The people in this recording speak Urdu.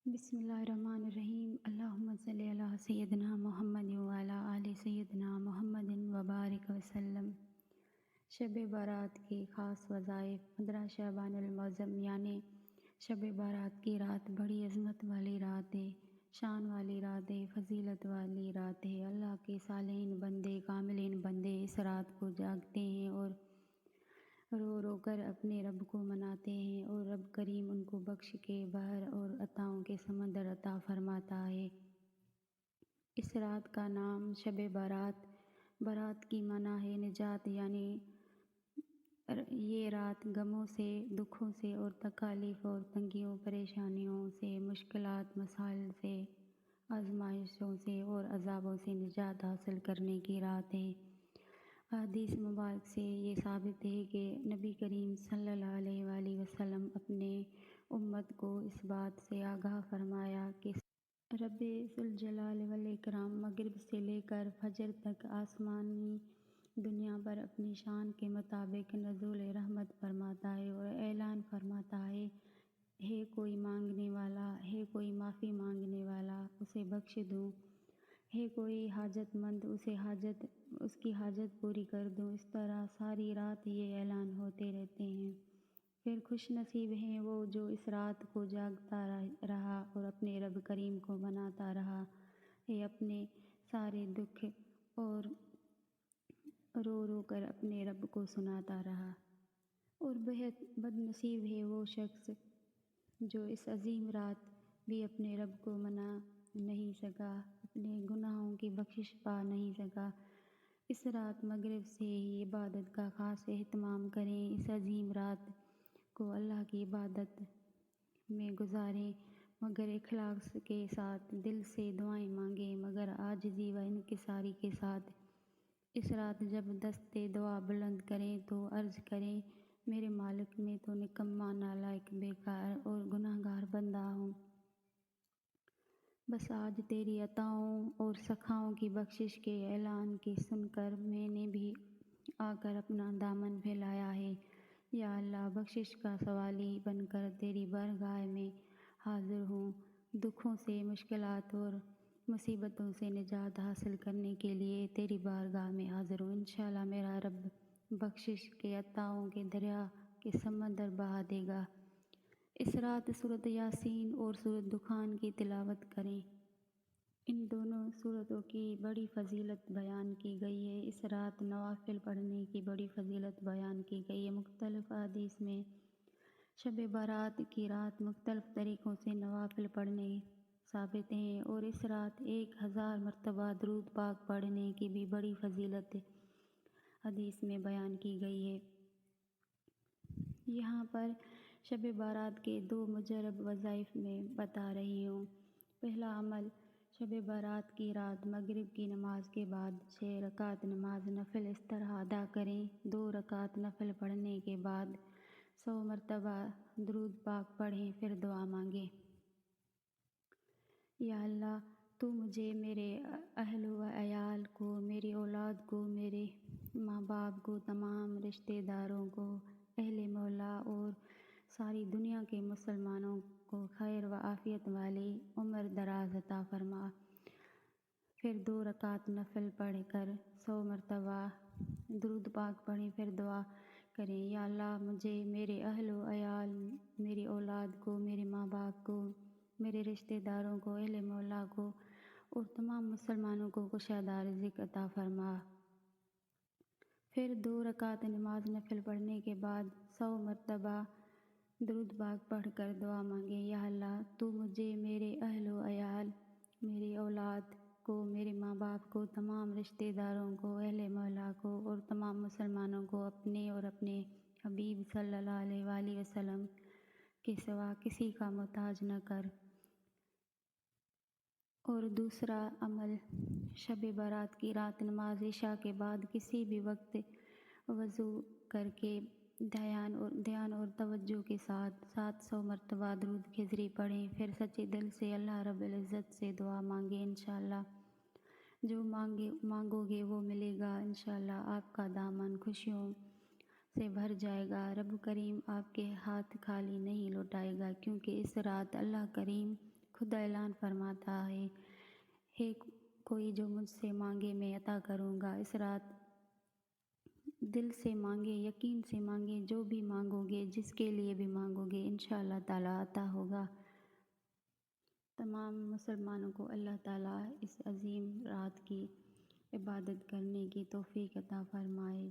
بسم اللہ الرحمن الرحیم۔ اللہم صلی علی سیدنا محمد وعلی آل سیدنا محمد وبارک وسلم۔ شب برات کی خاص وظائف۔ 15 شعبان المعظم یعنی شب برات کی رات بڑی عظمت والی رات ہے، شان والی رات ہے، فضیلت والی رات ہے۔ اللہ کے صالحین بندے، کاملین بندے اس رات کو جاگتے ہیں اور رو رو کر اپنے رب کو مناتے ہیں، اور رب کریم ان کو بخش کے بحر اور عطاؤں کے سمندر عطا فرماتا ہے۔ اس رات کا نام شب برات۔ برات کی معنی ہے نجات، یعنی یہ رات غموں سے، دکھوں سے اور تکالیف اور تنگیوں، پریشانیوں سے، مشکلات، مسائل سے، آزمائشوں سے اور عذابوں سے نجات حاصل کرنے کی رات ہے۔ احادیث مبارک سے یہ ثابت ہے کہ نبی کریم صلی اللہ علیہ وآلہ وسلم اپنے امت کو اس بات سے آگاہ فرمایا کہ رب ذوالجلال والاکرام مغرب سے لے کر فجر تک آسمانی دنیا پر اپنی شان کے مطابق نزول رحمت فرماتا ہے اور اعلان فرماتا ہے کوئی مانگنے والا، ہے کوئی معافی مانگنے والا، اسے بخش دوں، ہے کوئی حاجت مند، اس کی حاجت پوری کر دوں۔ اس طرح ساری رات یہ اعلان ہوتے رہتے ہیں۔ پھر خوش نصیب ہیں وہ جو اس رات کو جاگتا رہا اور اپنے رب کریم کو مناتا رہا ہے، اپنے سارے دکھ اور رو رو کر اپنے رب کو سناتا رہا۔ اور بہت بد نصیب ہے وہ شخص جو اس عظیم رات بھی اپنے رب کو منا نہیں سکا، اپنے گناہوں کی بخشش پا نہیں سکا۔ اس رات مغرب سے ہی عبادت کا خاص اہتمام کریں، اس عظیم رات کو اللہ کی عبادت میں گزاریں، مگر اخلاص کے ساتھ دل سے دعائیں مانگیں، مگر عاجزی و انکساری کے ساتھ۔ اس رات جب دست دعا بلند کریں تو عرض کریں، میرے مالک میں تو نکما، نالائق، بیکار اور گناہ گار بندہ ہوں، بس آج تیری عطاؤں اور سخاؤں کی بخشش کے اعلان کی سن کر میں نے بھی آ کر اپنا دامن پھیلایا ہے۔ یا اللہ، بخشش کا سوالی بن کر تیری بارگاہ میں حاضر ہوں، دکھوں سے، مشکلات اور مصیبتوں سے نجات حاصل کرنے کے لیے تیری بارگاہ میں حاضر ہوں۔ انشاءاللہ میرا رب بخشش کے عطاؤں کے دریا کے سمندر بہا دے گا۔ اس رات سورۃ یاسین اور سورۃ دخان کی تلاوت کریں۔ ان دونوں سورتوں کی بڑی فضیلت بیان کی گئی ہے۔ اس رات نوافل پڑھنے کی بڑی فضیلت بیان کی گئی ہے۔ مختلف احادیث میں شب برات کی رات مختلف طریقوں سے نوافل پڑھنے ثابت ہیں، اور اس رات 1000 مرتبہ درود پاک پڑھنے کی بھی بڑی فضیلت حدیث میں بیان کی گئی ہے۔ یہاں پر شب برات کے 2 مجرب وظائف میں بتا رہی ہوں۔ پہلا عمل، شب برات کی رات مغرب کی نماز کے بعد 6 رکعت نماز نفل اس طرح ادا کریں۔ 2 رکعت نفل پڑھنے کے بعد 100 مرتبہ درود پاک پڑھیں، پھر دعا مانگیں۔ یا اللہ، تو مجھے، میرے اہل و عیال کو، میری اولاد کو، میرے ماں باپ کو، تمام رشتہ داروں کو، اہل مولا اور ساری دنیا کے مسلمانوں کو خیر و عافیت والی عمر دراز عطا فرما۔ پھر 2 رکعت نفل پڑھ کر 100 مرتبہ درود پاک پڑھیں، پھر دعا کریں۔ یا اللہ، مجھے، میرے اہل و عیال، میری اولاد کو، میرے ماں باپ کو، میرے رشتہ داروں کو، اہل مولا کو اور تمام مسلمانوں کو کشادہ رزق عطا فرما۔ پھر 2 رکعت نماز نفل پڑھنے کے بعد 100 مرتبہ درود پاک پڑھ کر دعا مانگیں۔ یا اللہ، تو مجھے، میرے اہل و عیال، میری اولاد کو، میرے ماں باپ کو، تمام رشتہ داروں کو، اہل مولا کو اور تمام مسلمانوں کو اپنے اور اپنے حبیب صلی اللہ علیہ وآلہ وسلم کے سوا کسی کا محتاج نہ کر۔ اور دوسرا عمل، شب برات کی رات نماز عشاء کے بعد کسی بھی وقت وضو کر کے دھیان اور توجہ کے ساتھ 700 مرتبہ درود خضری پڑھیں، پھر سچے دل سے اللہ رب العزت سے دعا مانگیں۔ انشاءاللہ جو مانگو گے وہ ملے گا۔ انشاءاللہ آپ کا دامن خوشیوں سے بھر جائے گا۔ رب کریم آپ کے ہاتھ خالی نہیں لوٹائے گا، کیونکہ اس رات اللہ کریم خود اعلان فرماتا ہے کوئی جو مجھ سے مانگے میں عطا کروں گا۔ اس رات دل سے مانگے، یقین سے مانگے، جو بھی مانگو گے، جس کے لیے بھی مانگو گے، انشاءاللہ تعالیٰ عطا ہوگا۔ تمام مسلمانوں کو اللہ تعالیٰ اس عظیم رات کی عبادت کرنے کی توفیق عطا فرمائے۔